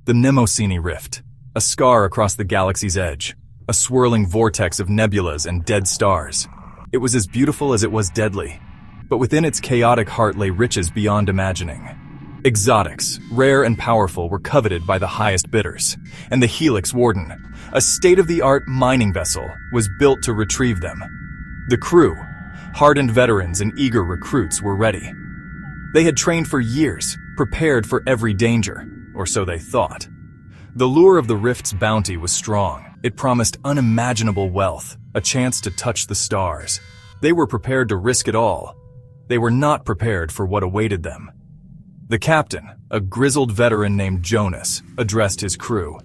The Mnemosyne Rift, a scar across the galaxy's edge, a swirling vortex of nebulas and dead stars. It was as beautiful as it was deadly, but within its chaotic heart lay riches beyond imagining. Exotics, rare and powerful, were coveted by the highest bidders, and the Helix Warden, a state-of-the-art mining vessel, was built to retrieve them. The crew, hardened veterans and eager recruits, were ready. They had trained for years, prepared for every danger, or so they thought. The lure of the Rift's bounty was strong. It promised unimaginable wealth, a chance to touch the stars. They were prepared to risk it all. They were not prepared for what awaited them. The captain, a grizzled veteran named Jonas, addressed his crew.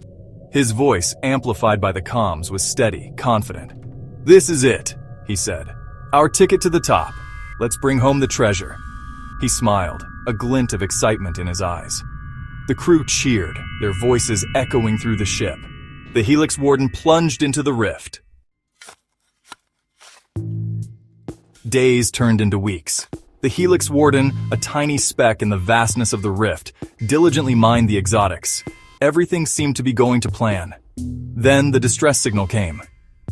His voice, amplified by the comms, was steady, confident. "This is it," he said. "Our ticket to the top. Let's bring home the treasure." He smiled, a glint of excitement in his eyes. The crew cheered, their voices echoing through the ship. The Helix Warden plunged into the rift. Days turned into weeks. The Helix Warden, a tiny speck in the vastness of the rift, diligently mined the exotics. Everything seemed to be going to plan. Then the distress signal came.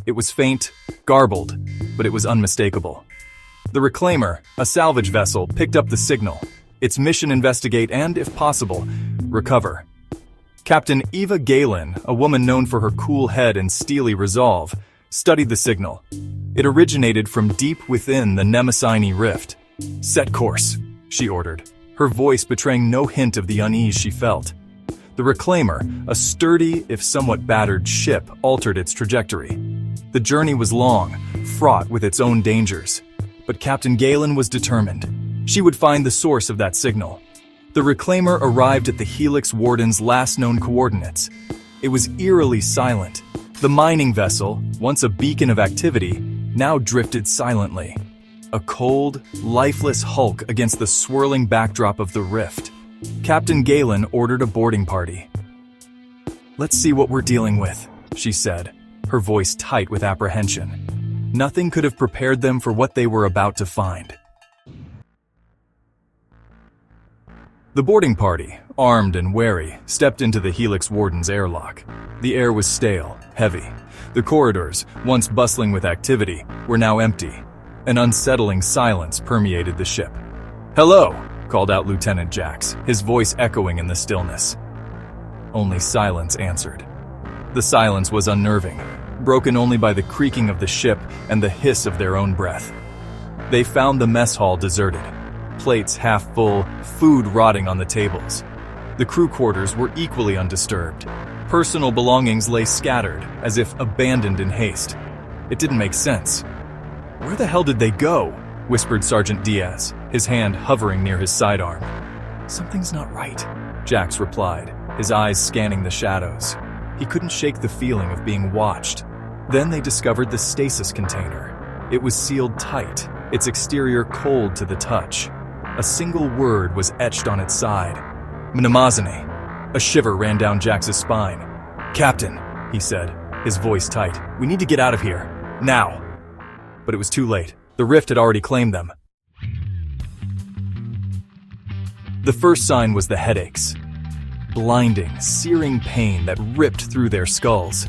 It was faint, garbled, but it was unmistakable. The Reclaimer, a salvage vessel, picked up the signal. Its mission: investigate and, if possible, recover. Captain Eva Galen, a woman known for her cool head and steely resolve, studied the signal. It originated from deep within the Mnemosyne Rift. "Set course," she ordered, her voice betraying no hint of the unease she felt. The Reclaimer, a sturdy, if somewhat battered ship, altered its trajectory. The journey was long, fraught with its own dangers. But Captain Galen was determined. She would find the source of that signal. The Reclaimer arrived at the Helix Warden's last known coordinates. It was eerily silent. The mining vessel, once a beacon of activity, now drifted silently. A cold, lifeless hulk against the swirling backdrop of the rift. Captain Galen ordered a boarding party. "Let's see what we're dealing with," she said, her voice tight with apprehension. Nothing could have prepared them for what they were about to find. The boarding party, armed and wary, stepped into the Helix Warden's airlock. The air was stale, heavy. The corridors, once bustling with activity, were now empty. An unsettling silence permeated the ship. "Hello," called out Lieutenant Jax, his voice echoing in the stillness. Only silence answered. The silence was unnerving, broken only by the creaking of the ship and the hiss of their own breath. They found the mess hall deserted, plates half full, food rotting on the tables. The crew quarters were equally undisturbed. Personal belongings lay scattered, as if abandoned in haste. It didn't make sense. "Where the hell did they go?" whispered Sergeant Diaz, his hand hovering near his sidearm. "Something's not right," Jax replied, his eyes scanning the shadows. He couldn't shake the feeling of being watched. Then they discovered the stasis container. It was sealed tight, its exterior cold to the touch. A single word was etched on its side: Mnemosyne. A shiver ran down Jax's spine. "Captain," he said, his voice tight, "we need to get out of here. Now." But it was too late. The rift had already claimed them. The first sign was the headaches. Blinding, searing pain that ripped through their skulls.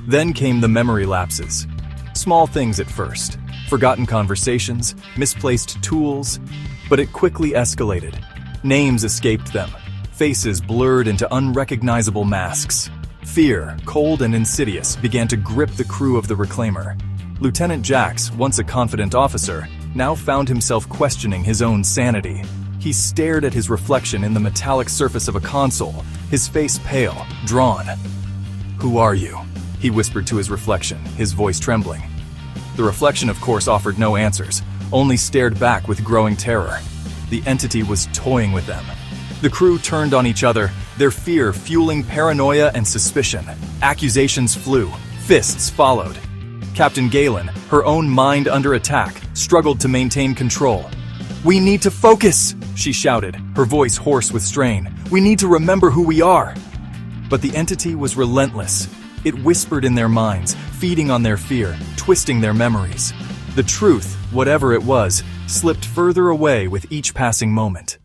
Then came the memory lapses. Small things at first. Forgotten conversations, misplaced tools. But it quickly escalated. Names escaped them. Faces blurred into unrecognizable masks. Fear, cold and insidious, began to grip the crew of the Reclaimer. Lieutenant Jax, once a confident officer, now found himself questioning his own sanity. He stared at his reflection in the metallic surface of a console, his face pale, drawn. "Who are you?" he whispered to his reflection, his voice trembling. The reflection, of course, offered no answers, only stared back with growing terror. The entity was toying with them. The crew turned on each other, their fear fueling paranoia and suspicion. Accusations flew, fists followed. Captain Galen, her own mind under attack, struggled to maintain control. "We need to focus," she shouted, her voice hoarse with strain. "We need to remember who we are." But the entity was relentless. It whispered in their minds, feeding on their fear, twisting their memories. The truth, whatever it was, slipped further away with each passing moment.